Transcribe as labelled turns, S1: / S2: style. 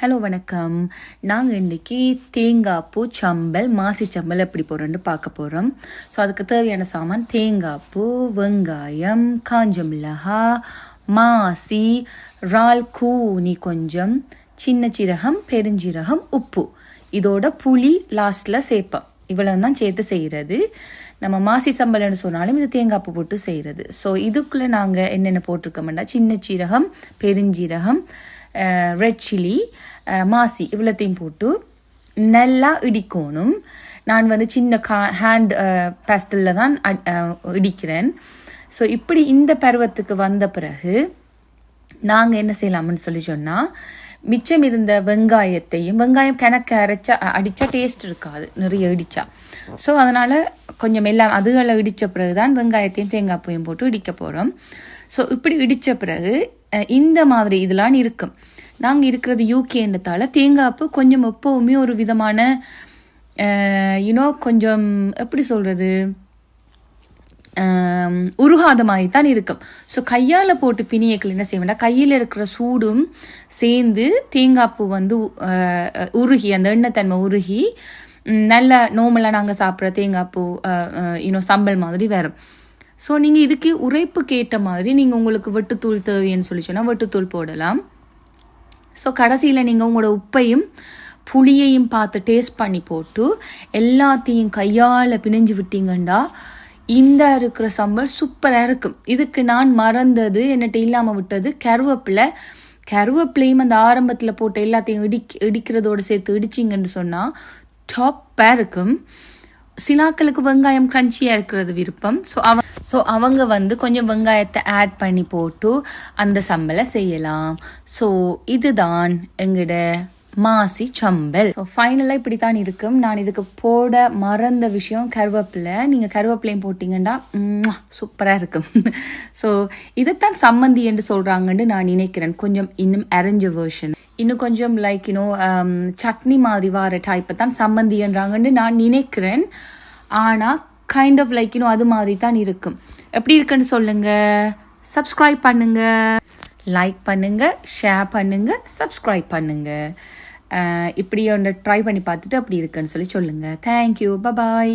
S1: Hello வணக்கம். நாங்கள் இன்றைக்கி தேங்காய் பூ சம்பல் மாசி சம்பல் எப்படி போடுறோன்னு பார்க்க போகிறோம். ஸோ அதுக்கு தேவையான சாமான் தேங்காய் பூ, வெங்காயம், காஞ்ச மிளகா, மாசி, இறால் கூனி கொஞ்சம், சின்ன சீரகம், பெருஞ்சீரகம், உப்பு, இதோட புளி லாஸ்ட்டில் சேர்ப்போம். இவ்வளோ தான் சேர்த்து செய்கிறது. நம்ம மாசி சம்பல்னு சொன்னாலும் இது தேங்காய் பூ போட்டு செய்கிறது. ஸோ இதுக்குள்ளே நாங்கள் என்னென்ன போட்டிருக்கோம்னா சின்ன சீரகம், பெருஞ்சீரகம், ரெட் சில்லி, மாசி இவ்வளோத்தையும் போட்டு நல்லா இடிக்கணும். நான் சின்ன ஹேண்ட் பேஸ்டலில் தான் இடிக்கிறேன். ஸோ இப்படி இந்த பருவத்துக்கு வந்த பிறகு நாங்கள் என்ன செய்யலாம்னு சொன்னால் மிச்சம் இருந்த வெங்காயம் கணக்கு அடித்தா டேஸ்ட் இருக்காது, நிறைய இடித்தா. ஸோ அதனால் கொஞ்சம் எல்லாம் அதுகளை இடித்த பிறகு தான் வெங்காயத்தையும் தேங்காய் பூவையும் போட்டு இடிக்க போகிறோம். ஸோ இப்படி இடித்த பிறகு இந்த மாதிரி இதெல்லாம் இருக்கும். நாங்கள் இருக்கிறது யூகேன்றதால தேங்காய் பூ கொஞ்சம் எப்போவுமே ஒரு விதமான கொஞ்சம் எப்படி சொல்கிறது உருகாத மாதிரி தான் இருக்கும். ஸோ கையால் போட்டு பிணியக்கள் என்ன செய்ய வேண்டாம், கையில் இருக்கிற சூடும் சேர்ந்து தேங்காய் பூ உருகி அந்த எண்ணெய்த்தன்மை உருகி நல்ல நோமலாக நாங்கள் சாப்பிட்ற தேங்காய் பூ சம்பல் மாதிரி வரும். ஸோ நீங்கள் இதுக்கு உரைப்புக்கு ஏற்ற மாதிரி நீங்கள் உங்களுக்கு வெட்டுத்தூள் தேவைன்னு சொன்னால் வெட்டுத்தூள் போடலாம். ஸோ கடைசியில் நீங்கள் உங்களோட உப்பையும் புளியையும் பார்த்து டேஸ்ட் பண்ணி போட்டு எல்லாத்தையும் கையால் பிணைஞ்சு விட்டீங்கண்டா இந்த இருக்கிற சம்பல் சூப்பராக இருக்கும். இதுக்கு நான் மறந்தது என்னட்ட இல்லாமல் விட்டது கருவேப்பிலையும் அந்த ஆரம்பத்தில் போட்டு எல்லாத்தையும் இடிக்கிறதோடு சேர்த்து இடிச்சிங்கன்னு சொன்னால் டாப்பாக இருக்கும். சிலாக்களுக்கு வெங்காயம் கிரன்ச்சியாக இருக்கிறது விருப்பம். ஸோ அவங்க கொஞ்சம் வெங்காயத்தை ஆட் பண்ணி போட்டு அந்த சம்பலை செய்யலாம். ஸோ இதுதான் எங்களோட மாசி சம்பல். ஸோ ஃபைனலாக இப்படி தான் இருக்கும். நான் இதுக்கு போட மறந்த விஷயம் கருவேப்பிலை. நீங்கள் கருவேப்பிலையும் போட்டிங்கன்னா சூப்பராக இருக்கும். ஸோ இதைத்தான் சம்மந்தி என்று சொல்கிறாங்கன்னு நான் நினைக்கிறேன். கொஞ்சம் இன்னும் அரேஞ்ச வேர்ஷன், இன்னும் கொஞ்சம் சட்னி மாதிரி வார டைப்பை தான் சம்மந்தின்றாங்கன்னு நான் நினைக்கிறேன். ஆனால் கைண்ட் ஆஃப் அது மாதிரி தான் இருக்கும். எப்படி இருக்குன்னு சொல்லுங்க. சப்ஸ்கிரைப் பண்ணுங்க, லைக் பண்ணுங்க, ஷேர் பண்ணுங்க, சப்ஸ்கிரைப் பண்ணுங்க. இப்படி ஒன்று ட்ரை பண்ணி பார்த்துட்டு அப்படி இருக்குன்னு சொல்லுங்க. Thank you, bye bye.